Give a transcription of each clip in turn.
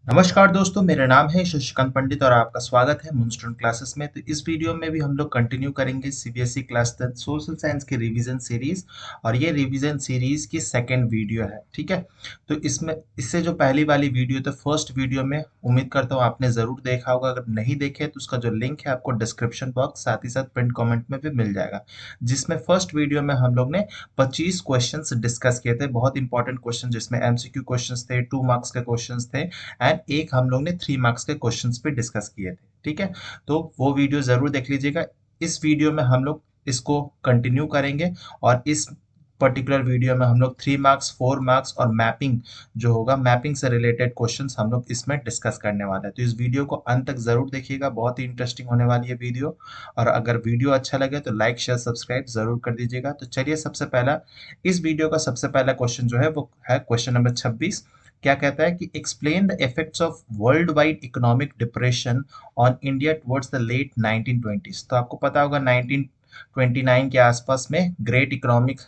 नमस्कार दोस्तों, मेरा नाम है शशिकांत पंडित और आपका स्वागत है मूनस्टोन क्लासेस में। तो इस वीडियो में भी हम लोग कंटिन्यू करेंगे सीबीएसई क्लास 10 सोशल साइंस की रिवीजन सीरीज। और ये रिवीजन सीरीज की सेकंड वीडियो है, ठीक है। तो इसमें इससे जो पहली वाली वीडियो तो फर्स्ट वीडियो में उम्मीद करता हूँ आपने ज़रूर देखा होगा। अगर नहीं देखे तो उसका जो लिंक है आपको डिस्क्रिप्शन बॉक्स साथ ही साथ पिन कॉमेंट में भी मिल जाएगा, जिसमें फर्स्ट वीडियो में हम लोग ने 25 क्वेश्चन डिस्कस किए थे। बहुत इंपॉर्टेंट क्वेश्चन जिसमें एमसीक्यू क्वेश्चन थे, 2 मार्क्स के क्वेश्चन थे एंड एक हम लोग ने 3 मार्क्स के क्वेश्चंस पे डिस्कस किए थे, ठीक है। तो वो वीडियो जरूर देख लीजिएगा। इस वीडियो में हम लोग इसको कंटिन्यू करेंगे और इस पर्टिकुलर वीडियो में हम लोग 3 मार्क्स, 4 मार्क्स और मैपिंग जो होगा, मैपिंग से रिलेटेड क्वेश्चंस हम लोग इसमें डिस्कस करने वाले हैं। तो इस वीडियो को अंत तक जरूर देखिएगा, बहुत ही इंटरेस्टिंग होने वाली है वीडियो। और अगर वीडियो अच्छा लगे तो लाइक शेयर सब्सक्राइब जरूर कर दीजिएगा। तो चलिए, सबसे पहला इस वीडियो का सबसे पहला क्वेश्चन जो है वो है क्वेश्चन नंबर 26। क्या कहता है कि explain the effects of world wide economic depression on India towards the late 1920s। तो आपको पता होगा 1929 के आसपास में ग्रेट इकोनॉमिक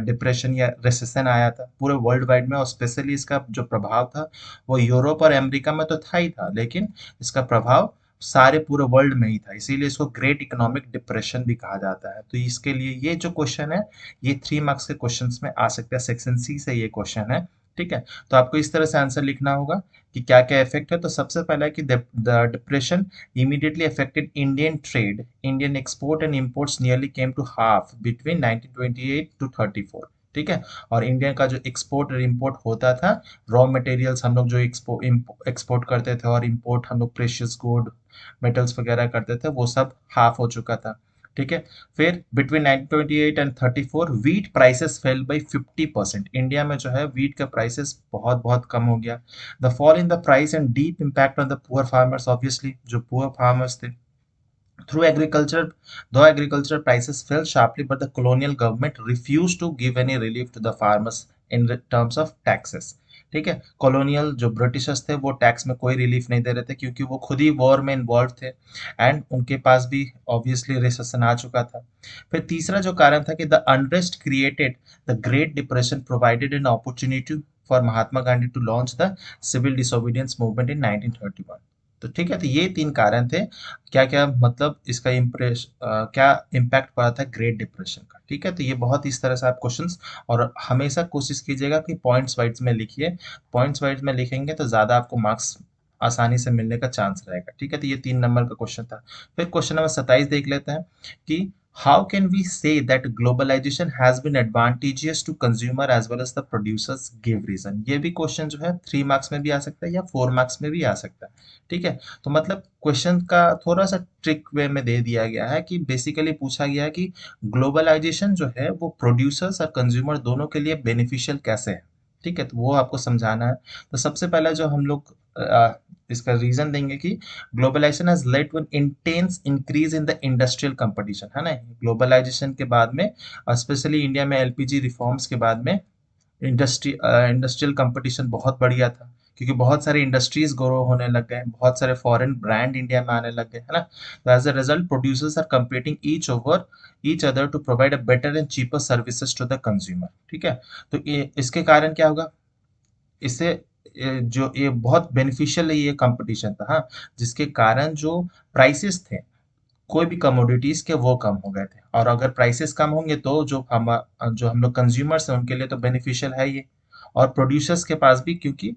डिप्रेशन या रिसेशन आया था पूरे वर्ल्ड वाइड में। और स्पेशली इसका जो प्रभाव था वो यूरोप और अमेरिका में तो था ही था, लेकिन इसका प्रभाव सारे पूरे वर्ल्ड में ही था। इसीलिए इसको ग्रेट इकोनॉमिक डिप्रेशन भी कहा जाता है। तो इसके लिए ये जो क्वेश्चन है ये 3 मार्क्स के क्वेश्चंस में आ सकता है। सेक्शन सी से ये क्वेश्चन है, ठीक है। तो आपको इस तरह से आंसर लिखना होगा कि क्या क्या इफेक्ट है। तो सबसे पहला है कि the depression immediately affected Indian trade. Indian export and imports nearly came to half between 1928 to 34, ठीक है। और इंडिया का जो एक्सपोर्ट और इंपोर्ट होता था, रॉ मटेरियल्स हम लोग जो एक्सपोर्ट करते थे और इंपोर्ट हम लोग प्रेशियस गुड मेटल्स वगैरह करते थे, वो सब हाफ हो चुका था, ठीक है। फिर between 1928 and 34 wheat prices fail by 50%। India में जो है वीट का प्राइसेस बहुत बहुत कम हो गया। The fall in the price and deep impact on the poor farmers, obviously जो पुअर फार्मर्स थे। Through agriculture, though agriculture prices fell sharply, but the colonial government refused to give any relief to the farmers in terms of taxes, ठीक है। Colonial जो Britishers थे वो tax में कोई relief नहीं दे रहे थे, क्योंकि वो खुद ही वॉर में इन्वॉल्व थे एंड उनके पास भी ऑब्वियसली रिसेशन आ चुका था। फिर तीसरा जो कारण था कि the unrest created the great depression provided an opportunity for Mahatma Gandhi to launch the civil disobedience movement in 1931। तो ठीक है, तो ये 3 कारण थे। क्या क्या मतलब इसका क्या इम्पैक्ट पड़ा था ग्रेट डिप्रेशन का, ठीक है। तो ये बहुत इस तरह से आप क्वेश्चंस, और हमेशा कोशिश कीजिएगा कि पॉइंट्स वाइज में लिखिए। पॉइंट्स वाइज में लिखेंगे तो ज़्यादा आपको मार्क्स आसानी से मिलने का चांस रहेगा, ठीक है। तो ये 3 नंबर का क्वेश्चन था। फिर क्वेश्चन नंबर 27 देख लेते हैं कि how can we say that globalisation has been advantageous to consumer as well as the producers, give reason. ये भी क्वेश्चन जो है 3 मार्क्स में भी आ सकता है या 4 मार्क्स में भी आ सकता है, ठीक है। तो मतलब क्वेश्चन का थोड़ा सा ट्रिक वे में दे दिया गया है कि बेसिकली पूछा गया है कि ग्लोबलाइजेशन जो है वो प्रोड्यूसर्स और कंज्यूमर दोनों के लिए बेनिफिशियल कैसे है, ठीक है। तो वो आपको समझाना है। तो सबसे पहला जो हम लोग इसका रीजन देंगे कि globalisation has led to an intense increase in the industrial competition, है ना। ग्लोबलाइजेशन के बाद में और स्पेशली इंडिया में एलपीजी रिफॉर्म्स के बाद में इंडस्ट्रियल कंपटीशन बहुत बढ़िया था, क्योंकि बहुत सारे इंडस्ट्रीज ग्रो होने लग गए, बहुत सारे फॉरेन ब्रांड इंडिया में आने लग गए, है ना। तो as a result producers are competing each other to provide a better and cheaper services to the consumer, ठीक है। तो इसके कारण क्या होगा, इससे जो ये बहुत बेनिफिशियल है ये कंपटीशन था, हाँ। जिसके कारण जो प्राइसेस थे कोई भी कमोडिटीज के वो कम हो गए थे। और अगर प्राइसेस कम होंगे तो जो हम लोग कंज्यूमर्स हैं उनके लिए तो बेनिफिशियल है ये। और प्रोड्यूसर्स के पास भी, क्योंकि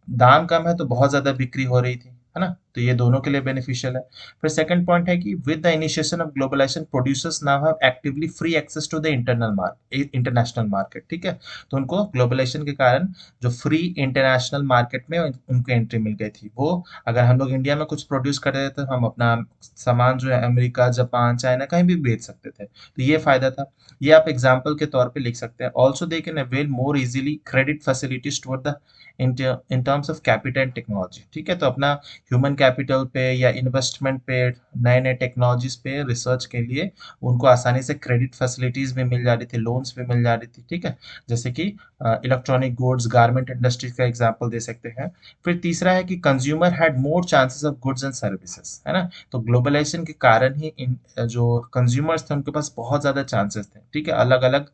दाम कम है तो बहुत ज़्यादा बिक्री हो रही थी, है ना। तो ये दोनों के लिए बेनिफिशियल है। फिर सेकंड पॉइंट है कि with the initiation of globalisation producers now have actively free access to the international market, ठीक है। तो उनको ग्लोबलाइजेशन के कारण जो फ्री इंटरनेशनल मार्केट में उनको एंट्री मिल गई थी। वो अगर हम लोग इंडिया में कुछ प्रोड्यूस कर रहे थे तो हम अपना सामान जो है अमेरिका, जापान, चाइना कहीं भी बेच सकते थे। तो ये फायदा था। ये आप एग्जाम्पल के तौर पे लिख सकते हैं। Also they can avail more easily credit facilities toward the in terms of capital and technology, ठीक है। तो अपना ह्यूमन कैपिटल पे या इन्वेस्टमेंट पे, नए नए टेक्नोलॉजीज पे रिसर्च के लिए उनको आसानी से क्रेडिट फैसिलिटीज भी मिल जा रही थी, लोन्स भी मिल जा रही थी, ठीक है। जैसे कि इलेक्ट्रॉनिक गुड्स, गारमेंट इंडस्ट्री का एग्जाम्पल दे सकते हैं। फिर तीसरा है कि consumer had more chances of goods and services, है ना। तो ग्लोबलाइजेशन के कारण ही इन जो कंज्यूमर्स थे उनके पास बहुत ज्यादा चांसेस थे, ठीक है। अलग अलग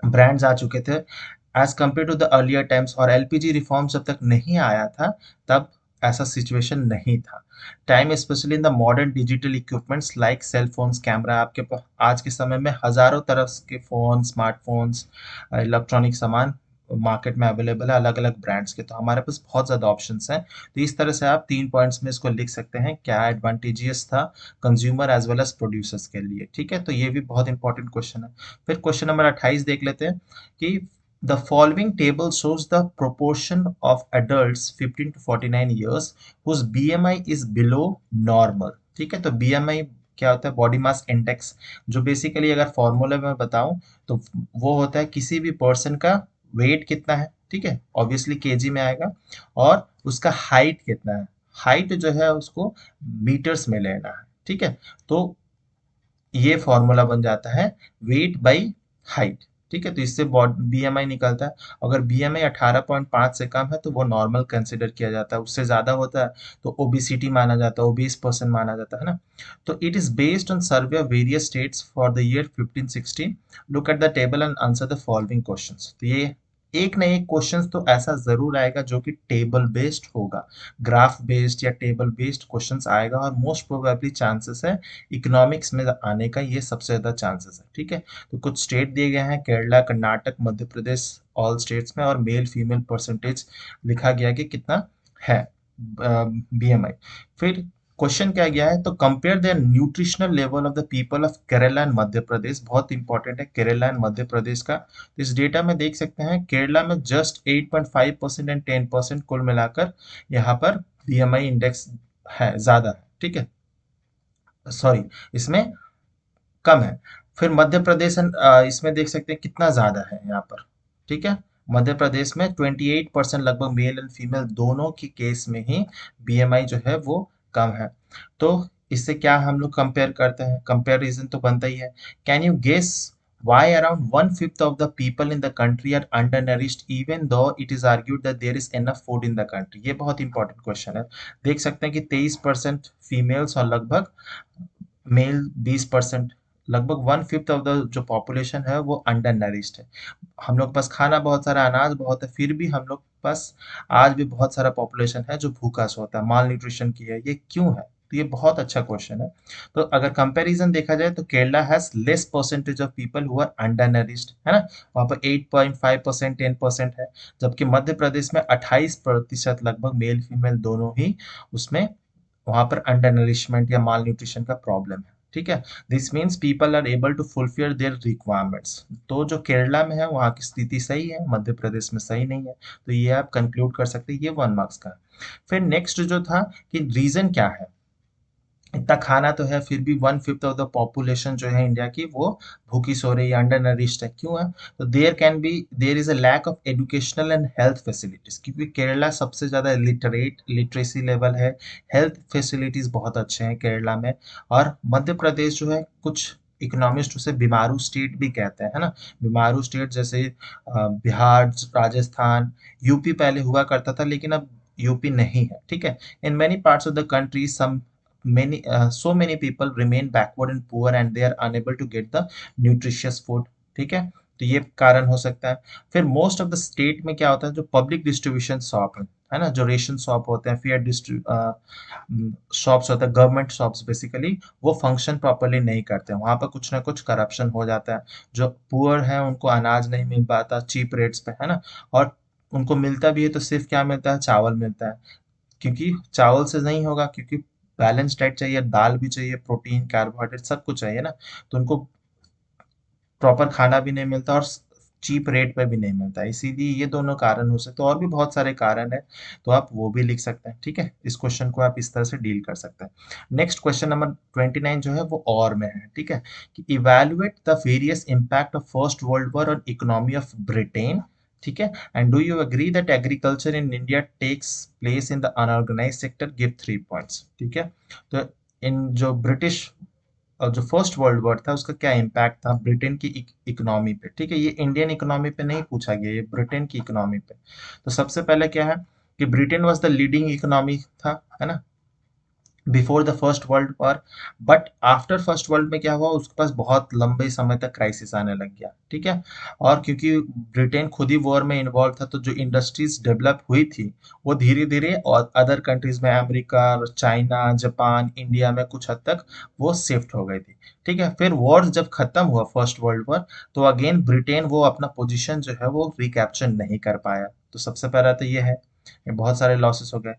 ब्रांड्स आ चुके थे as compare to the earlier times, और एलपीजी रिफॉर्म जब तक नहीं आया था तब ऐसा सिचुएशन नहीं था। Time specially in the modern digital equipments like cell phones, camera, आपके पास आज के समय में हजारों तरह के फोन, स्मार्टफोन्स, इलेक्ट्रॉनिक सामान मार्केट में अवेलेबल है, अलग अलग ब्रांड्स के, तो हमारे पास बहुत ज़्यादा ऑप्शंस हैं। तो इस तरह से आप 3 पॉइंट्स में इसको लिख सकते हैं, क्या एडवांटेजियस था consumer as well as producers के लिए। ठीक है, तो ये भी बहुत इंपॉर्टेंट क्वेश्चन है। फिर क्वेश्चन नंबर 28 देख लेते हैं कि the following table shows the proportion of adults 15 to 49 years whose BMI is below normal। ठीक है, तो BMI क्या होता है? बॉडी मास इंडेक्स, जो बेसिकली अगर फॉर्मूला में बताऊं तो वो होता है किसी भी पर्सन का वेट कितना है, ठीक है, ऑब्वियसली केजी में आएगा, और उसका हाइट कितना है। हाइट जो है उसको मीटर्स में लेना है, ठीक है। तो ये फॉर्मूला बन जाता है वेट बाई हाइट। ठीक है, तो इससे बीएमआई निकलता है। अगर बीएमआई 18.5 से कम है तो वो नॉर्मल कंसिडर किया जाता है, उससे ज्यादा होता है तो ओबेसिटी माना जाता है, ओबीस पर्सन माना जाता है ना। तो it is based on survey of various states for the year 15-16। Look at the table and answer the following questions. तो ये एक ना एक क्वेश्चन तो ऐसा जरूर आएगा जो कि टेबल बेस्ड होगा, ग्राफ बेस्ड या टेबल बेस्ड क्वेश्चंस आएगा, और मोस्ट प्रोबेबली चांसेस है इकोनॉमिक्स में आने का, ये सबसे ज्यादा चांसेस है। ठीक है, तो कुछ स्टेट दिए गए हैं, केरला, कर्नाटक, मध्य प्रदेश, ऑल स्टेट्स में, और मेल फीमेल परसेंटेज लिखा गया कि कितना है बीएमआई। फिर क्वेश्चन क्या गया है, तो compare the nutritional level of the people of Kerala and Madhya Pradesh. बहुत इंपॉर्टेंट है केरला एंड मध्य प्रदेश का। तो इस डेटा में देख सकते हैं केरला में जस्ट 8.5% एंड 10% कुल मिलाकर यहाँ पर बीएमआई इंडेक्स है, ज्यादा है। ठीक है, सॉरी, इसमें कम है। फिर मध्य प्रदेश इसमें देख सकते हैं कितना ज्यादा है यहाँ पर। ठीक है, मध्य प्रदेश में 28% लगभग मेल एंड फीमेल दोनों की केस में ही बीएमआई जो है वो कम है। तो इससे क्या हम लोग कंपेयर करते हैं, कंपेरिजन तो बनता ही है। Can you guess why around 1/5 of the people in the country are undernourished even though it is argued that there is enough food in the country? ये बहुत इंपॉर्टेंट क्वेश्चन है। देख सकते हैं कि 23% फीमेल्स और लगभग मेल 20%, लगभग 1/5 ऑफ द जो पॉपुलेशन है वो अंडर नरिश्ड है। हम लोग के पास खाना बहुत सारा, अनाज बहुत है, फिर भी हम लोग के पास आज भी बहुत सारा पॉपुलेशन है जो भूखा सोता है, माल न्यूट्रिशन की है। ये क्यों है? तो ये बहुत अच्छा क्वेश्चन है। तो अगर कंपैरिजन देखा जाए तो Kerala has less percentage of people who are undernourished, है ना, वहाँ पर 8.5%, 10% है। जबकि मध्य प्रदेश में 28% लगभग मेल फीमेल दोनों ही उसमें वहां पर अंडर नरिशमेंट या माल न्यूट्रिशन का प्रॉब्लम है। ठीक है, this means people are able to fulfil their requirements. तो जो केरला में है वहाँ की स्थिति सही है, मध्य प्रदेश में सही नहीं है। तो ये आप कंक्लूड कर सकते हैं, ये 1 मार्क्स का है। फिर नेक्स्ट जो था कि रीजन क्या है, इतना खाना तो है फिर भी 1/5 ऑफ द पॉपुलेशन जो है इंडिया की वो भूखी सो रही है, अंडर नरिश्ड है, क्यों है? तो there is a lack of educational and health facilities, क्योंकि केरला सबसे ज्यादा लिटरेसी लेवल है, हेल्थ फैसिलिटीज बहुत अच्छे हैं केरला में। और मध्य प्रदेश जो है, कुछ इकोनॉमिस्ट उसे बीमारू स्टेट भी कहते हैं, है ना। बीमारू स्टेट जैसे बिहार, राजस्थान, यूपी पहले हुआ करता था लेकिन अब यूपी नहीं है। ठीक है, in many parts of the country some so many people remain backward and poor and they are unable to get the nutritious food। ठीक है, तो ये कारण हो सकता है। फिर मोस्ट ऑफ द स्टेट में क्या होता है, जो पब्लिक डिस्ट्रीब्यूशन शॉप है ना, जो रेशन शॉप होते हैं, फेयर शॉप्स होते हैं, गवर्नमेंट शॉप्स बेसिकली, वो फंक्शन प्रॉपरली नहीं करते हैं, वहां पर कुछ ना कुछ करप्शन हो जाता है। जो पुअर है उनको अनाज नहीं मिल पाता चीप रेट्स पे, है ना। और उनको मिलता भी है तो सिर्फ क्या मिलता है, चावल मिलता है, क्योंकि चावल से नहीं होगा, क्योंकि बैलेंस डाइट चाहिए, दाल भी चाहिए, प्रोटीन, कार्बोहाइड्रेट सब कुछ चाहिए ना। तो उनको प्रॉपर खाना भी नहीं मिलता और चीप रेट पे भी नहीं मिलता, इसीलिए ये दोनों कारण हो सकते हैं। और भी बहुत सारे कारण है, तो आप वो भी लिख सकते हैं। ठीक है, इस क्वेश्चन को आप इस तरह से डील कर सकते हैं। नेक्स्ट क्वेश्चन नंबर 29 जो है वो और में है। ठीक है, कि evaluate the various impact of first world war on economy of Britain. ठीक है, and do you agree that agriculture in India takes place in the unorganised sector, give 3 points. ठीक है, तो इन जो ब्रिटिश और जो फर्स्ट वर्ल्ड वॉर था उसका क्या इम्पैक्ट था ब्रिटेन की इकोनॉमी पे। ठीक है, ये इंडियन इकोनॉमी पे नहीं पूछा गया, ये ब्रिटेन की इकोनॉमी पे। तो सबसे पहले क्या है कि Britain was the leading economy था, है ना। Before the first world war. But after first world में क्या हुआ, उसके पास बहुत लंबे समय तक क्राइसिस आने लग गया, ठीक है। और क्योंकि ब्रिटेन खुद ही वॉर में इन्वॉल्व था, तो जो इंडस्ट्रीज डेवलप हुई थी वो धीरे धीरे और अदर कंट्रीज में, अमेरिका, चाइना, जापान, इंडिया में कुछ हद तक वो शिफ्ट हो गई थी, ठीक है। फिर वॉर जब खत्म हुआ फर्स्ट वर्ल्ड वॉर, तो अगेन ब्रिटेन वो अपना पोजीशन जो है वो रिकैप्चर नहीं कर पाया। तो सबसे पहला तो ये है, ये बहुत सारे लॉसेस हो गए।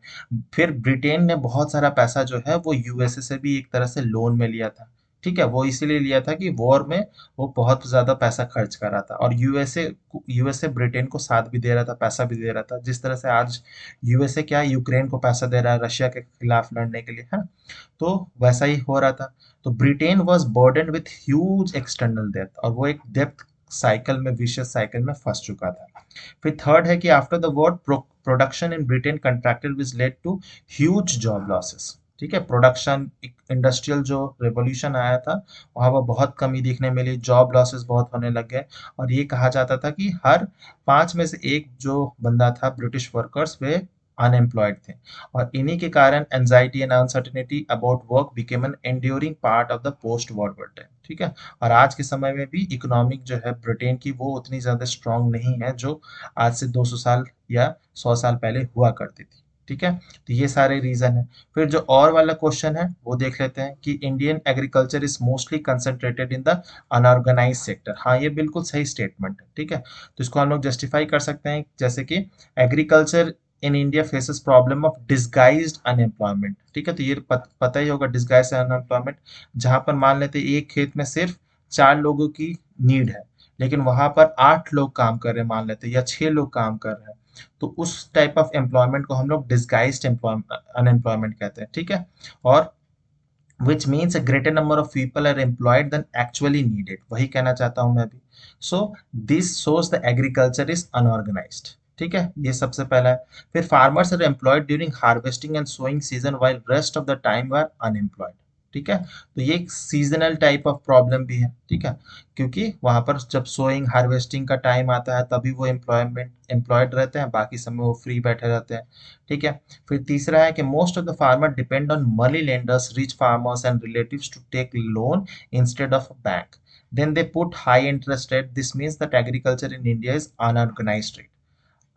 फिर ब्रिटेन ने बहुत सारा पैसा जो है वो यूएसए से भी एक तरह से लोन में लिया था, ठीक है। वो इसीलिए लिया था कि वॉर में वो बहुत ज्यादा पैसा खर्च कर रहा था, और यूएसए ब्रिटेन को साथ भी दे रहा था, पैसा भी दे रहा था, जिस तरह से आज यूएसए क्या यूक्रेन को पैसा दे रहा है रशिया के खिलाफ लड़ने के लिए, है। तो वैसा ही हो रहा था। तो Britain was burden with huge external डेब्ट, और वो एक डेब्ट साइकिल में, विशियस साइकिल में फंस चुका था। फिर थर्ड है कि after the war production in Britain contracted which led to huge job losses, ठीक है। प्रोडक्शन, इंडस्ट्रियल जो रेवोल्यूशन आया था, वहाँ पर बहुत कमी देखने मिली, जॉब लॉसेस बहुत होने लग गए। और ये कहा जाता था कि हर 5 में से एक जो बंदा था ब्रिटिश वर्कर्स, वे अनएम्प्लॉयड थे। और इन्हीं के कारण anxiety and uncertainty about work became an enduring part of the post war world, ठीक है। और आज के समय में भी इकोनॉमिक जो है ब्रिटेन की, वो उतनी ज़्यादा स्ट्रांग नहीं है जो आज से 200 साल या 100 साल पहले हुआ करती थी, ठीक है। तो ये सारे रीज़न है। फिर जो और वाला क्वेश्चन है वो देख लेते हैं कि Indian agriculture is mostly concentrated in the unorganised sector. हाँ, ये बिल्कुल सही स्टेटमेंट है, ठीक है। तो इसको हम लोग जस्टिफाई कर सकते हैं, जैसे कि agriculture in India faces problem of disguised unemployment, ठीक है। तो ये पता ही होगा डिसगाइज्ड अनएम्प्लॉयमेंट, जहां पर मान लेते हैं एक खेत में सिर्फ 4 लोगों की नीड है, लेकिन वहां पर 8 लोग काम कर रहे हैं मान लेते हैं, या 6 लोग काम कर रहे हैं। तो उस टाइप ऑफ एम्प्लॉयमेंट को हम लोग डिसगाइज्ड अनएम्प्लॉयमेंट कहते हैं, ठीक है। और which means a greater number of people are employed than actually needed, वही कहना चाहता हूं मैं भी। so this shows the agriculture is unorganized, ठीक है। ये सबसे पहला है। फिर farmers are employed during harvesting and sowing season while rest of the time were unemployed, ठीक है। तो ये एक सीजनल टाइप ऑफ प्रॉब्लम भी है, ठीक है, क्योंकि वहां पर जब सोइंग हार्वेस्टिंग का टाइम आता है तभी वो एम्प्लॉयड रहते हैं, बाकी समय वो फ्री बैठे रहते हैं, ठीक है। फिर तीसरा है कि most of the farmer depend on money lenders, rich farmers and relatives to take loan instead of bank, then they put high interest rate. This means that agriculture in India is unorganized rate,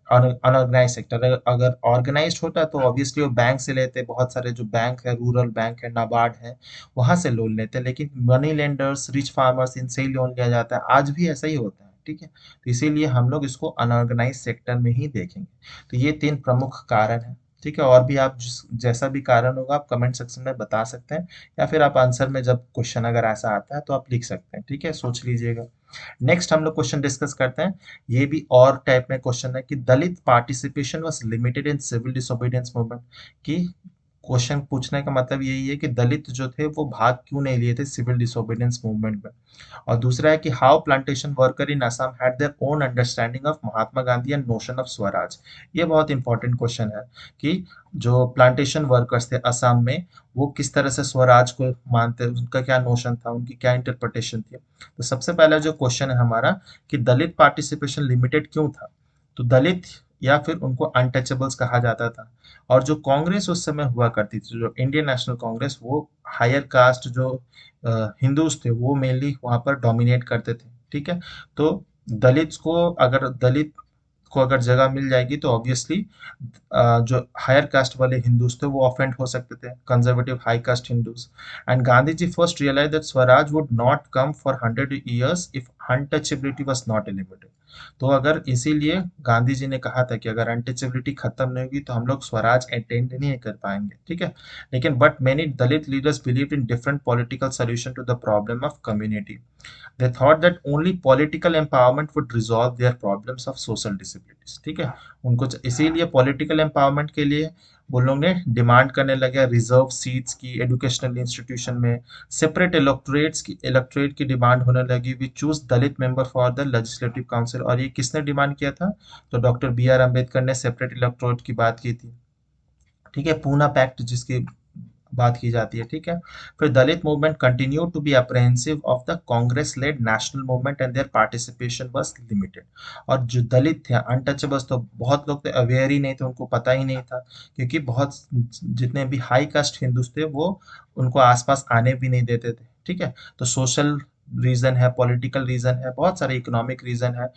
unorganised sector. अगर organised होता तो obviously वो bank से लेते, बहुत सारे जो bank है, रूरल बैंक है, नाबार्ड है, वहां से लोन लेते, लेकिन मनी लेंडर्स, रिच फार्मर्स, इनसे ही लोन लिया जाता है, आज भी ऐसा ही होता है, ठीक है। तो इसीलिए हम लोग इसको अनऑर्गेनाइज सेक्टर में ही देखेंगे। तो ये 3 प्रमुख कारण है, ठीक है। और भी आप जैसा भी कारण होगा आप कमेंट सेक्शन में बता सकते हैं, या फिर आप आंसर में जब क्वेश्चन अगर ऐसा आता है तो आप लिख सकते हैं, ठीक है, सोच लीजिएगा। नेक्स्ट हम लोग क्वेश्चन डिस्कस करते हैं। ये भी और टाइप में क्वेश्चन है कि Dalit participation was limited in civil disobedience movement, कि क्वेश्चन पूछने का मतलब यही है कि दलित जो थे वो भाग क्यों नहीं लिए थे सिविल डिसोबीडियंस मूवमेंट में। और दूसरा है कि how plantation worker in Assam had their own understanding of Mahatma Gandhi and notion of Swaraj. ये बहुत इंपॉर्टेंट क्वेश्चन है कि जो प्लांटेशन वर्कर्स थे असम में, वो किस तरह से स्वराज को मानते, उनका क्या नोशन था, उनकी क्या इंटरप्रिटेशन थी। तो सबसे पहला जो क्वेश्चन है हमारा कि दलित पार्टिसिपेशन लिमिटेड क्यों था। तो दलित या फिर उनको अनटचेबल्स कहा जाता था। और जो कांग्रेस उस समय हुआ करती थी, जो इंडियन नेशनल कांग्रेस, वो हायर कास्ट जो हिंदूज थे वो मेनली वहां पर डोमिनेट करते थे, ठीक है। तो दलित को अगर जगह मिल जाएगी तो ऑब्वियसली जो हायर कास्ट वाले हिंदूज थे वो ऑफेंड हो सकते थे, conservative high caste Hindus. And Gandhi ji first realise that swaraj would not come for 100 years if untouchability was not eliminated. तो अगर इसीलिए गांधी जी ने कहा था कि अगर अनटचेबिलिटी खत्म नहीं होगी तो हम लोग स्वराज अटेंड नहीं कर पाएंगे, ठीक है। लेकिन but many Dalit leaders believe in different political solution to the problem of community. They thought that only political empowerment would resolve their problems of social disabilities, ठीक है। उनको इसीलिए पॉलिटिकल एम्पावरमेंट के लिए वो लोग ने डिमांड करने लगे रिजर्व सीट्स की, एजुकेशनल इंस्टीट्यूशन में सेपरेट इलेक्टोरेट की डिमांड होने लगी। We choose Dalit member for the legislative council. और ये किसने डिमांड किया था, तो डॉक्टर बी आर अम्बेडकर ने सेपरेट इलेक्टोरेट की बात की थी, ठीक है। पूना पैक्ट जिसकी बात की जाती है, ठीक है। फिर Dalit movement continue to be apprehensive of the Congress led national movement and their participation was limited. और जो दलित थे अनटचेबल्स, तो बहुत लोग तो अवेयर ही नहीं थे, उनको पता ही नहीं था, क्योंकि बहुत जितने भी हाई कास्ट हिंदूज थे वो उनको आसपास आने भी नहीं देते थे, ठीक है। तो सोशल रीजन है, पॉलिटिकल रीजन है, बहुत सारे इकोनॉमिक रीजन है,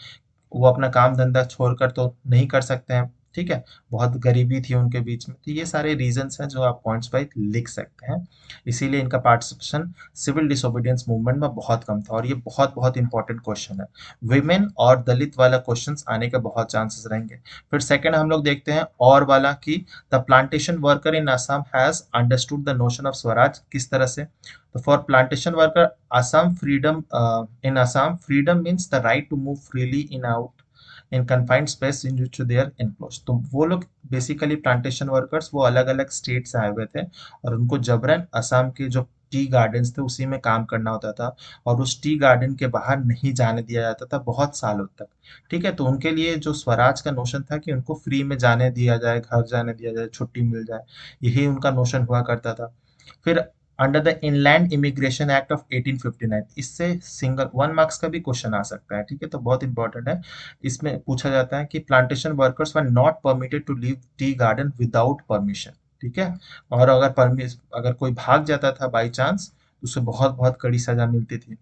वो अपना काम धंधा छोड़कर तो नहीं कर सकते हैं, ठीक है। बहुत गरीबी थी उनके बीच में, तो ये सारे रीजंस हैं जो आप पॉइंट्स वाइज लिख सकते हैं। इसीलिए इनका पार्टिसिपेशन सिविल डिसोबीडियंस मूवमेंट में बहुत कम था, और ये बहुत बहुत इंपॉर्टेंट क्वेश्चन है। विमेन और दलित वाला क्वेश्चंस आने के बहुत चांसेस रहेंगे। फिर सेकंड हम लोग देखते हैं और वाला कि the plantation worker in Assam has understood the notion of Swaraj, किस तरह से। तो for plantation worker Assam freedom in Assam, freedom means the right to move freely in out in confined space in which they are enclosed। तो वो लोग basically plantation workers वो अलग अलग स्टेट से आए हुए थे, और उनको जबरन असम के जो टी गार्डन्स थे उसी में काम करना होता था, और उस टी गार्डन के बाहर नहीं जाने दिया जाता था बहुत सालों तक, ठीक है। तो उनके लिए जो स्वराज का नोशन था कि उनको फ्री में जाने दिया जाए, घर जाने दिया जाए, छुट्टी मिल जाए, यही उनका नोशन हुआ करता था। फिर under the inland immigration act of 1859, इससे सिंगल 1 मार्क्स का भी क्वेश्चन आ सकता है, ठीक है, तो बहुत इंपॉर्टेंट है। इसमें पूछा जाता है कि plantation workers were not permitted to leave tea garden without permission, ठीक है। और अगर कोई भाग जाता था बाई चांस, तो उसे बहुत बहुत कड़ी सजा मिलती थी।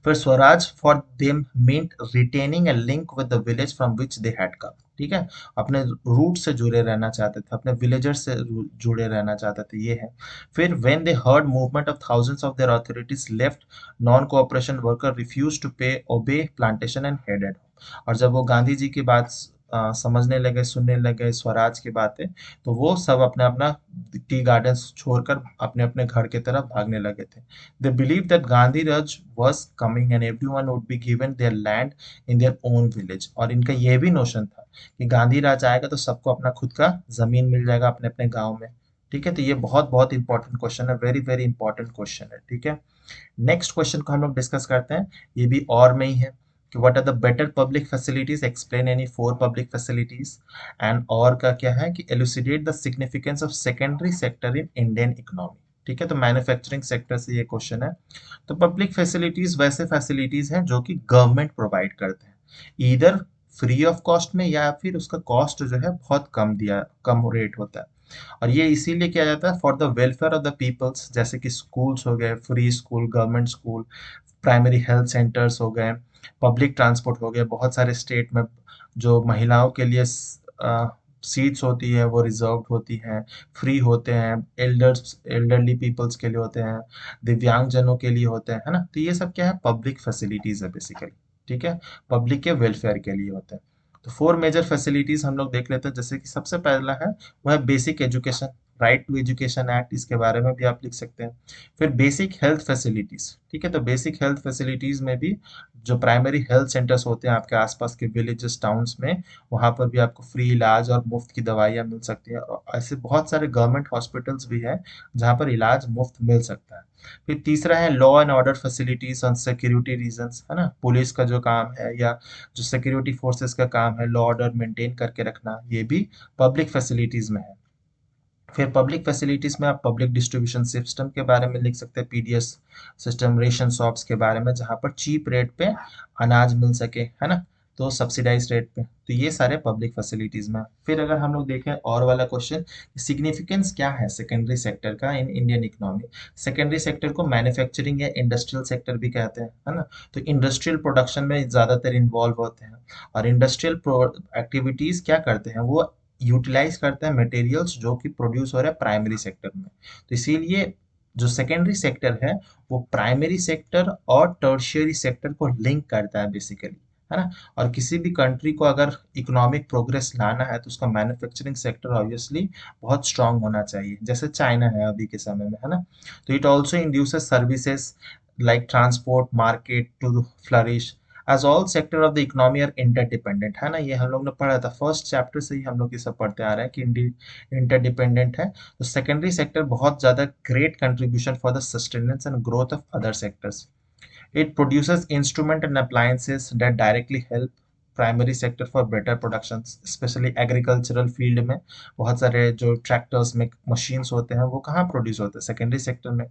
फिर swaraj for them meant retaining a link with the village from which they had come, ठीक है। अपने रूट से जुड़े रहना चाहते थे, अपने विलेजर्स से जुड़े रहना चाहते थे, ये है। फिर when they heard movement of thousands of their authorities left, non cooperation worker refuse to pay obey plantation and headed. और जब वो गांधी जी की बात समझने लगे, सुनने लगे स्वराज की बातें, तो वो सब अपना अपना टी गार्डन्स छोड़कर अपने अपने घर की तरफ भागने लगे थे। They believed that Gandhi Raj was coming and everyone would be given their land in their own village। और इनका ये भी नोशन था कि गांधी राज आएगा तो सबको अपना खुद का जमीन मिल जाएगा अपने अपने गांव में, ठीक है। तो ये बहुत बहुत इंपॉर्टेंट क्वेश्चन है, वेरी वेरी इंपॉर्टेंट क्वेश्चन है, ठीक है। नेक्स्ट क्वेश्चन को हम लोग डिस्कस करते हैं, ये भी और में ही है कि what are the better public facilities, explain any 4 public facilities. And और का क्या है कि elucidate the significance of secondary sector in Indian economy, ठीक है। तो मैन्युफैक्चरिंग सेक्टर से ये क्वेश्चन है। तो पब्लिक फैसिलिटीज वैसे फैसिलिटीज हैं जो कि गवर्नमेंट प्रोवाइड करते हैं, इधर फ्री ऑफ कॉस्ट में या फिर उसका कॉस्ट जो है बहुत कम रेट होता है। और ये इसीलिए किया जाता है for the welfare of the peoples, जैसे कि स्कूल्स हो गए, free school, government school, primary health centres हो गए, पब्लिक ट्रांसपोर्ट हो गए। बहुत सारे स्टेट में जो महिलाओं के लिए सीट्स होती है वो रिजर्व्ड होती हैं, फ्री होते हैं, एल्डरली पीपल्स के लिए होते हैं, दिव्यांगजनों के लिए होते हैं, है ना। तो ये सब क्या है, पब्लिक फैसिलिटीज है बेसिकली, ठीक है, पब्लिक के वेलफेयर के लिए होते हैं। तो 4 मेजर फैसिलिटीज हम लोग देख लेते हैं, जैसे कि सबसे पहला है वह है basic education, right to education act, इसके बारे में भी आप लिख सकते हैं। फिर बेसिक हेल्थ फैसिलिटीज, ठीक है, तो बेसिक हेल्थ फैसिलिटीज में भी जो प्राइमरी हेल्थ सेंटर्स होते हैं आपके आसपास के विलेजेस, टाउन्स में, वहाँ पर भी आपको फ्री इलाज और मुफ्त की दवाइयाँ मिल सकती है, और ऐसे बहुत सारे गवर्नमेंट हॉस्पिटल्स भी हैं जहाँ पर इलाज मुफ्त मिल सकता है। फिर तीसरा है law and order facilities on security reasons, है ना, पुलिस का जो काम है या जो सिक्योरिटी फोर्सेस का काम है लॉ ऑर्डर मेंटेन करके रखना, ये भी पब्लिक फैसिलिटीज में है। फिर पब्लिक फैसिलिटीज में आप पब्लिक डिस्ट्रीब्यूशन सिस्टम के बारे में लिख सकते हैं, पीडीएस सिस्टम, रेशन शॉप्स के बारे में जहाँ पर चीप रेट पे अनाज मिल सके, है ना, तो सब्सिडाइज रेट पे। तो ये सारे पब्लिक फैसिलिटीज में। फिर अगर हम लोग देखें और वाला क्वेश्चन, सिग्निफिकेंस क्या है सेकेंडरी सेक्टर का इन इंडियन इकोनॉमी। सेकेंडरी सेक्टर को मैन्युफैक्चरिंग या इंडस्ट्रियल सेक्टर भी कहते हैं, है ना। तो इंडस्ट्रियल प्रोडक्शन में ज्यादातर इन्वॉल्व होते हैं, और इंडस्ट्रियल एक्टिविटीज क्या करते हैं, वो यूटिलाइज करते हैं मटेरियल्स जो कि प्रोड्यूस हो रहे हैं प्राइमरी सेक्टर में। तो इसीलिए जो सेकेंडरी सेक्टर है वो प्राइमरी सेक्टर और टर्शियरी सेक्टर को लिंक करता है बेसिकली, है ना। और किसी भी कंट्री को अगर इकोनॉमिक प्रोग्रेस लाना है तो उसका मैन्युफैक्चरिंग सेक्टर ऑब्वियसली बहुत स्ट्रांग होना चाहिए, जैसे चाइना है अभी के समय में, है ना। तो it also induces services like transport market to flourish, as all sector of the economy are interdependent, है ना। ये हम लोग ने पढ़ा था फर्स्ट चैप्टर से ही, हम लोग ये सब पढ़ते आ रहे हैं कि इंटरडिपेंडेंट है। तो सेकेंडरी सेक्टर बहुत ज्यादा great contribution for the sustenance and growth of other sectors. It produces instrument and appliances that directly help primary sector for better production, specially agricultural field में बहुत सारे जो ट्रैक्टर्स में मशीन्स होते हैं वो कहाँ प्रोड्यूस होते हैं, सेकेंडरी सेक्टर में।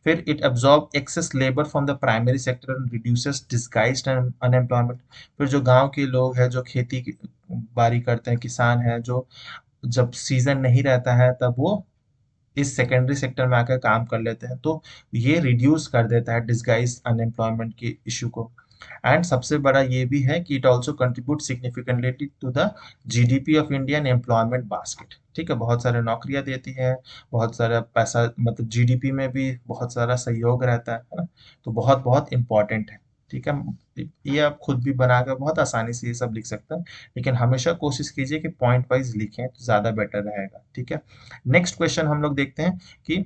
फिर it absorb excess labour from the primary sector and reduces disguised unemployment. फिर जो गांव के लोग हैं, जो खेती बाड़ी करते हैं, किसान हैं, जो जब सीजन नहीं रहता है तब वो इस सेकेंडरी सेक्टर में आकर काम कर लेते हैं, तो ये रिड्यूस कर देता है डिस्गाइज अनएम्प्लॉयमेंट के इशू को। एंड सबसे बड़ा ये भी है कि it also contribute significantly to the GDP of Indian employment basket. ठीक है, बहुत सारे नौकरियां देती है, बहुत सारा पैसा, मतलब जीडीपी में भी बहुत सारा सहयोग रहता है ना, तो बहुत बहुत इंपॉर्टेंट है। ठीक है, ये आप खुद भी बनाकर बहुत आसानी से ये सब लिख सकते हैं, लेकिन हमेशा कोशिश कीजिए कि पॉइंट वाइज लिखें तो ज़्यादा बेटर रहेगा। ठीक है, नेक्स्ट क्वेश्चन हम लोग देखते हैं कि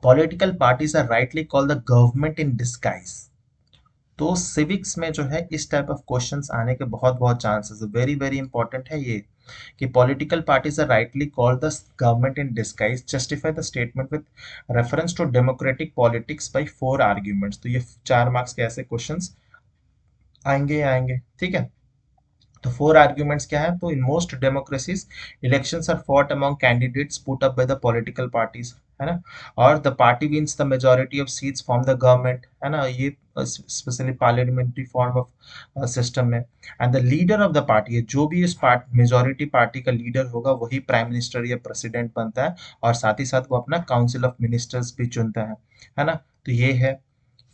political parties are rightly called the government in disguise. तो सिविक्स में जो है इस टाइप ऑफ क्वेश्चंस आने के बहुत बहुत चांसेस है, वेरी वेरी इंपॉर्टेंट है ये, कि political parties are rightly called the government in disguise, justify the statement with reference to democratic politics by 4 arguments. तो ये 4 मार्क्स के ऐसे क्वेश्चंस आएंगे। ठीक है, तो 4 आर्ग्यूमेंट्स क्या है, तो in most democracies elections are fought among candidates put up by the political parties, है ना, और the party wins the majority of seats from the government, है ना, ये specially parliamentary form of system में। And the leader of the party है, जो भी इस मेजॉरिटी पार्टी का लीडर होगा वही प्राइम मिनिस्टर या प्रेसिडेंट बनता है, और साथ ही साथ वो अपना काउंसिल ऑफ मिनिस्टर्स भी चुनता है ना, तो ये है।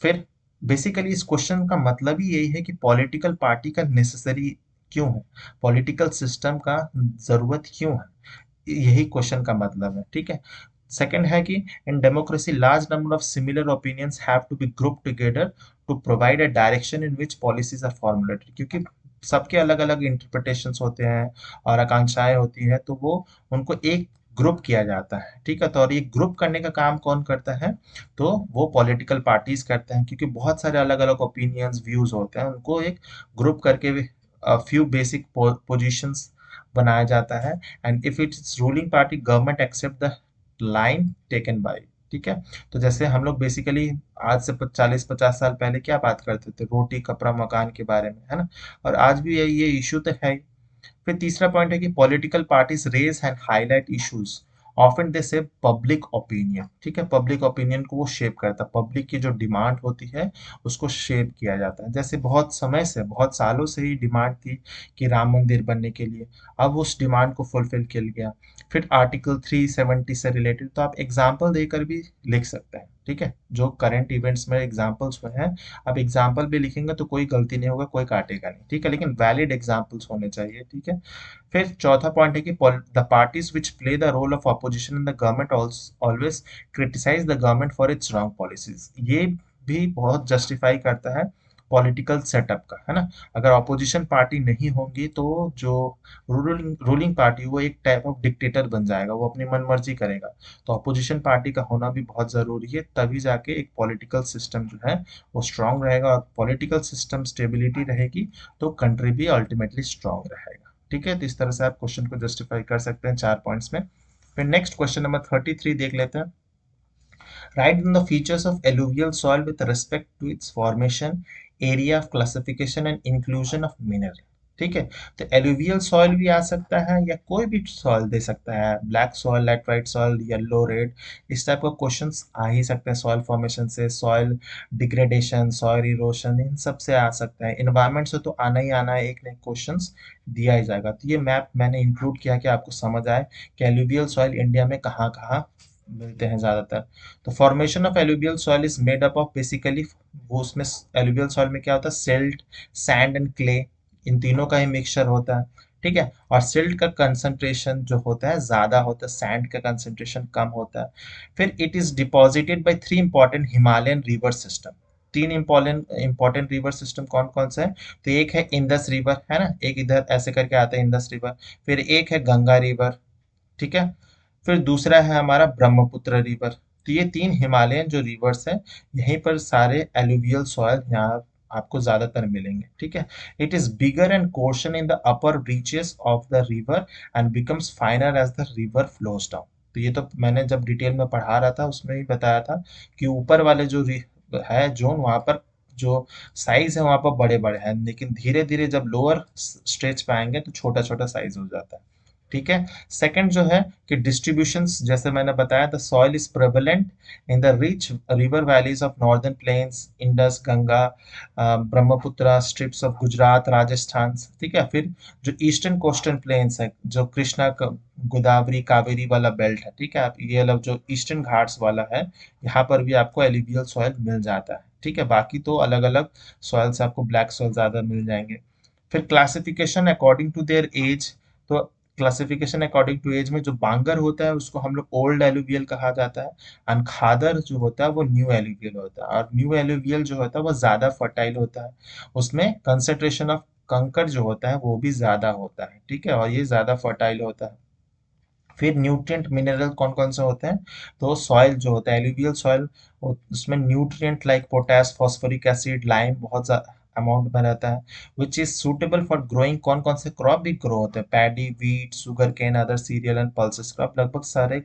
फिर बेसिकली इस क्वेश्चन का मतलब ही यही है कि पॉलिटिकल पार्टी का नेसेसरी क्यों है, पॉलिटिकल सिस्टम का जरूरत क्यों है, यही क्वेश्चन का मतलब है। ठीक है, सेकंड है कि in democracy large number of similar opinions have to be group together to provide a direction in which policies are formulated, क्योंकि सबके अलग अलग इंटरप्रिटेशंस होते हैं और आकांक्षाएं होती हैं, तो वो उनको एक ग्रुप किया जाता है। ठीक है, तो और ये ग्रुप करने का काम कौन करता है, तो वो पॉलिटिकल पार्टीज करते हैं, क्योंकि बहुत सारे अलग अलग ओपिनियंस व्यूज होते हैं, उनको एक ग्रुप करके फ्यू बेसिक पोजीशंस बनाया जाता है। And if it's ruling party government accept the line taken by. ठीक है, तो जैसे हम लोग बेसिकली आज से 40-50 साल पहले क्या बात करते थे, रोटी कपड़ा मकान के बारे में, है ना, और आज भी ये इशू तो है ही। फिर तीसरा पॉइंट है कि political parties raise and highlight issues often they say public opinion. ठीक है, पब्लिक ओपिनियन को वो शेप करता है, पब्लिक की जो डिमांड होती है उसको शेप किया जाता है। जैसे बहुत समय से, बहुत सालों से ही डिमांड थी कि राम मंदिर बनने के लिए, अब उस डिमांड को फुलफिल किया गया। फिर आर्टिकल 370 से रिलेटेड तो आप एग्जाम्पल देकर भी लिख सकते हैं। ठीक है, जो करंट इवेंट्स में एग्जाम्पल्स हुए हैं, अब एग्जाम्पल भी लिखेंगे तो कोई गलती नहीं होगा, कोई काटेगा नहीं। ठीक है, लेकिन वैलिड एग्जाम्पल्स होने चाहिए। ठीक है, फिर चौथा पॉइंट है कि the parties which play the role of opposition in the government always criticise the government for its wrong policies. ये भी बहुत जस्टिफाई करता है पॉलिटिकल सेटअप का, है ना। अगर अपोजिशन पार्टी नहीं होंगी तो जो रूलिंग पार्टी वो एक टाइप ऑफ डिक्टेटर बन जाएगा, वो अपनी मनमर्जी करेगा। तो अपोजिशन पार्टी का होना भी बहुत जरूरी है, तभी जाके एक पॉलिटिकल सिस्टम जो है वो स्ट्रांग रहेगा, और पॉलिटिकल सिस्टम स्टेबिलिटी रहेगी तो कंट्री भी अल्टीमेटली स्ट्रांग रहेगा। ठीक है, तो इस तरह से आप क्वेश्चन को जस्टिफाई कर सकते हैं 4 पॉइंट्स में। फिर नेक्स्ट क्वेश्चन नंबर 33 देख लेते हैं। Write down the features of alluvial soil with respect to its formation, area of classification and inclusion of mineral। ठीक है, तो एलुवियल सॉइल भी आ सकता है या कोई भी सॉइल दे सकता है, black soil, laterite soil, yellow, red, इस टाइप का क्वेश्चंस आ ही सकते हैं। सॉइल फॉर्मेशन से, सॉइल डिग्रेडेशन, सॉइल इरोशन, इन सब से आ सकता है। इन्वायरमेंट से तो आना ही आना है, एक न एक क्वेश्चंस दिया ही जाएगा। तो ये मैप मैंने इंक्लूड किया कि आपको समझ आए कि एलुवियल सॉइल इंडिया में कहाँ कहाँ मिलते हैं ज्यादातर। तो formation of alluvial soil is made up of basically, वो उसमें एलुवियल सॉइल में क्या होता है, सिल्ट, सैंड एंड क्ले, इन तीनों का ही मिक्सचर होता है। ठीक है, और सिल्ट का कंसंट्रेशन जो होता है ज्यादा होता है, सैंड का कंसंट्रेशन कम होता है। फिर it is deposited bye 3 important Himalayan river system. 3 important river system कौन कौन से हैं, तो एक है इंदस रिवर, है ना, एक इधर ऐसे करके आता है इंदस रिवर। फिर एक है गंगा रिवर। ठीक है, फिर दूसरा है हमारा ब्रह्मपुत्र रिवर। तो ये 3 हिमालयन जो रिवर्स हैं, यहीं पर सारे एलुवियल सॉइल यहाँ आपको ज्यादातर मिलेंगे। ठीक है, it is bigger and coarser in the upper reaches of the river and becomes finer as the river flows down. तो ये तो मैंने जब डिटेल में पढ़ा रहा था उसमें भी बताया था कि ऊपर वाले जो है जोन, वहां पर जो साइज है वहाँ पर बड़े बड़े हैं, लेकिन धीरे धीरे जब लोअर स्ट्रेच पे आएंगे तो छोटा छोटा साइज हो जाता है। ठीक है। सेकंड जो है कि डिस्ट्रीब्यूशंस, जैसे मैंने बताया, the soil is prevalent in the rich river valleys of northern plains, Indus, Ganga, Brahmaputra, strips of Gujarat, Rajasthan. ठीक है। फिर जो ईस्टर्न कोस्टल प्लेन्स है, जो कृष्णा गोदावरी कावेरी वाला बेल्ट है, ठीक है, आप ये वाला जो ईस्टर्न घाट्स वाला है, यहाँ पर भी आपको एलुवियल सॉइल मिल जाता है। ठीक है। बाकी तो अलग अलग सॉइल्स आपको ब्लैक सॉइल ज्यादा मिल जाएंगे। फिर classification according to their age, तो क्लासिफिकेशन अकॉर्डिंग टू एज में जो बांगर होता है उसको हम लोग ओल्ड एलुवियल कहा जाता है, एंड खादर जो होता है वो न्यू एलुवियल होता है। और न्यू एलुवियल जो होता है वो ज्यादा फर्टाइल होता है, उसमें कंसेंट्रेशन ऑफ कंकड़ जो होता है वो भी ज्यादा होता है। ठीक है। और ये ज्यादा फर्टाइल होता है। फिर न्यूट्रिएंट मिनरल कौन कौन से होते हैं, तो सॉइल जो होता है एलुवियल सॉइल, उसमें nutrient like potash, phosphoric acid, lime बहुत अमाउंट में रहता है। Which is suitable for growing, कौन कौन से क्रॉप भी ग्रो होते हैं, paddy, wheat, sugarcane, other cereal and pulses crop, लगभग सारे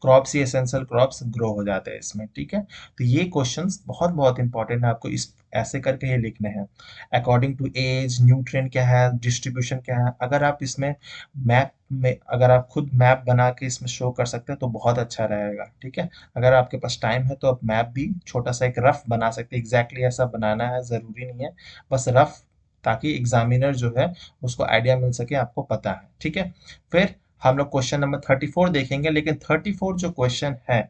क्रॉप्स ही एसेंशियल क्रॉप्स ग्रो हो जाते हैं इसमें। ठीक है। तो ये क्वेश्चंस बहुत बहुत इंपॉर्टेंट है, आपको इस ऐसे करके ये लिखने हैं। अकॉर्डिंग टू एज, न्यूट्रिएंट क्या है, डिस्ट्रीब्यूशन क्या है। अगर आप इसमें मैप में, अगर आप खुद मैप बना के इसमें शो कर सकते हैं तो बहुत अच्छा रहेगा। ठीक है। अगर आपके पास टाइम है तो आप मैप भी छोटा सा एक रफ बना सकते हैं, एग्जैक्टली ऐसा बनाना है जरूरी नहीं है, बस रफ, ताकि एग्जामिनर जो है उसको आइडिया मिल सके, आपको पता है। ठीक है। फिर हम लोग क्वेश्चन नंबर 34 देखेंगे, लेकिन 34 जो क्वेश्चन है,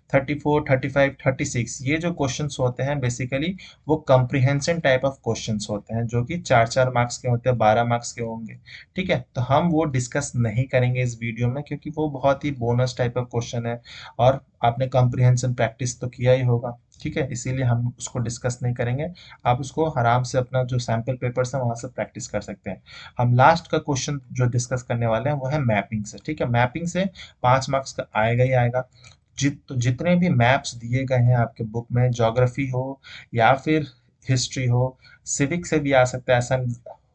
34, 35, 36, ये जो क्वेश्चंस होते हैं बेसिकली वो कंप्रीहेंशन टाइप ऑफ क्वेश्चंस होते हैं, जो कि 4-4 मार्क्स के होते हैं, 12 मार्क्स के होंगे। ठीक है। तो हम वो डिस्कस नहीं करेंगे इस वीडियो में, क्योंकि वो बहुत ही बोनस टाइप ऑफ क्वेश्चन है, और आपने कंप्रीहेंशन प्रैक्टिस तो किया ही होगा। ठीक है। इसीलिए हम उसको डिस्कस नहीं करेंगे। आप उसको आराम से अपना जो सैम्पल पेपर्स है वहां से प्रैक्टिस कर सकते हैं। हम लास्ट का क्वेश्चन जो डिस्कस करने वाले हैं वो है मैपिंग से। ठीक है। मैपिंग से 5 मार्क्स का आएगा ही आएगा। तो जितने भी मैप्स दिए गए हैं आपके बुक में, ज्योग्राफी हो या फिर हिस्ट्री हो, सिविक से भी आ सकता है, ऐसा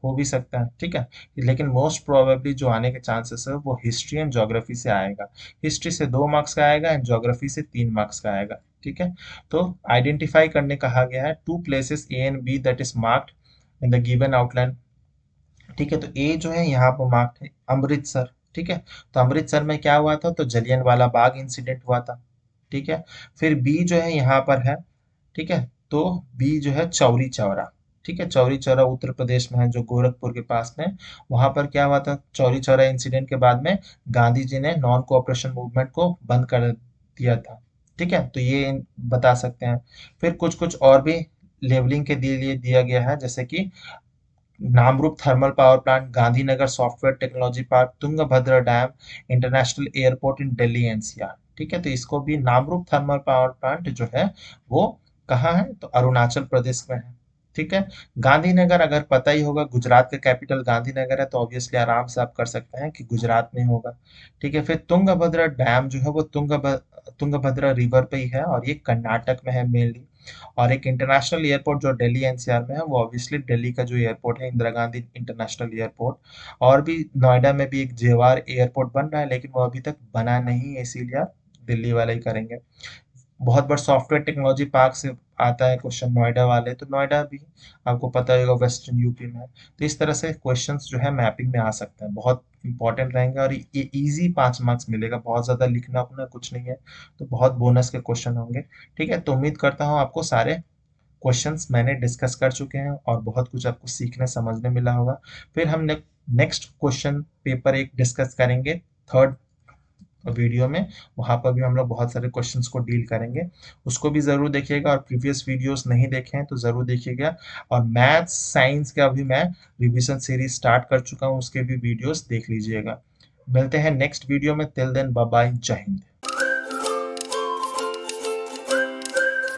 हो भी सकता है। ठीक है। लेकिन मोस्ट प्रोबेबली जो आने के चांसेस है वो हिस्ट्री एंड ज्योग्राफी से आएगा। हिस्ट्री से 2 मार्क्स का आएगा एंड ज्योग्राफी से 3 मार्क्स का आएगा। ठीक है। तो आइडेंटिफाई करने कहा गया है 2 places A and B that is marked in the given outline। ठीक है। तो ए जो है यहाँ पर मार्क्ड है अमृतसर। ठीक है। तो अमृतसर में क्या हुआ था, तो जलियनवाला बाग इंसिडेंट हुआ था। ठीक है। फिर बी जो है यहाँ पर है। ठीक है। तो बी जो है चौरी चौरा। ठीक है। चौरी चौरा उत्तर प्रदेश में है, जो गोरखपुर के पास में। वहां पर क्या हुआ था, चौरी चौरा इंसिडेंट के बाद में गांधी जी ने नॉन कोऑपरेशन मूवमेंट को बंद कर दिया था। ठीक है। तो ये बता सकते हैं। फिर कुछ कुछ और भी लेवलिंग के लिए दिया गया है, जैसे कि Namrup thermal power plant, Gandhinagar software technology park, Tungabhadra dam, international airport इन दिल्ली एनसीआर। ठीक है। तो इसको भी नामरूप थर्मल पावर प्लांट जो है वो कहाँ है, तो अरुणाचल प्रदेश में है। ठीक है। गांधीनगर अगर पता ही होगा, गुजरात का कैपिटल गांधीनगर है, तो ऑब्वियसली आराम से आप कर सकते हैं कि गुजरात में होगा। ठीक है। फिर तुंगभद्र डैम जो है वो तुंगभद्रा रिवर पे ही है, और ये कर्नाटक में है मेनली। और एक इंटरनेशनल एयरपोर्ट जो दिल्ली एनसीआर में है, वो ऑब्वियसली दिल्ली का जो एयरपोर्ट है, इंदिरा गांधी इंटरनेशनल एयरपोर्ट। और भी नोएडा में भी एक जेवार एयरपोर्ट बन रहा है, लेकिन वो अभी तक बना नहीं है, इसीलिए आप दिल्ली वाला ही करेंगे। बहुत बड़ा सॉफ्टवेयर टेक्नोलॉजी पार्क से आता है क्वेश्चन, नोएडा वाले, तो नोएडा भी आपको पता होगा वेस्टर्न यूपी में है। तो इस तरह से क्वेश्चंस जो है मैपिंग में आ सकते हैं, बहुत इंपॉर्टेंट रहेंगे, और ये इजी 5 मार्क्स मिलेगा, बहुत ज्यादा लिखना अपना कुछ नहीं है, तो बहुत बोनस के क्वेश्चन होंगे। ठीक है। तो उम्मीद करता हूँ आपको सारे क्वेश्चंस मैंने डिस्कस कर चुके हैं, और बहुत कुछ आपको सीखने समझने मिला होगा। फिर हम नेक्स्ट क्वेश्चन पेपर एक डिस्कस करेंगे थर्ड वीडियो में, वहां पर भी हम लोग बहुत सारे क्वेश्चंस को डील करेंगे, उसको भी जरूर देखिएगा। और प्रीवियस वीडियोस नहीं देखे हैं तो जरूर देखिएगा। और मैथ्स साइंस का भी मैं रिवीजन सीरीज स्टार्ट कर चुका हूँ, उसके भी वीडियोस देख लीजिएगा। मिलते हैं नेक्स्ट वीडियो में, टिल देन बाय बाय, जय हिंद।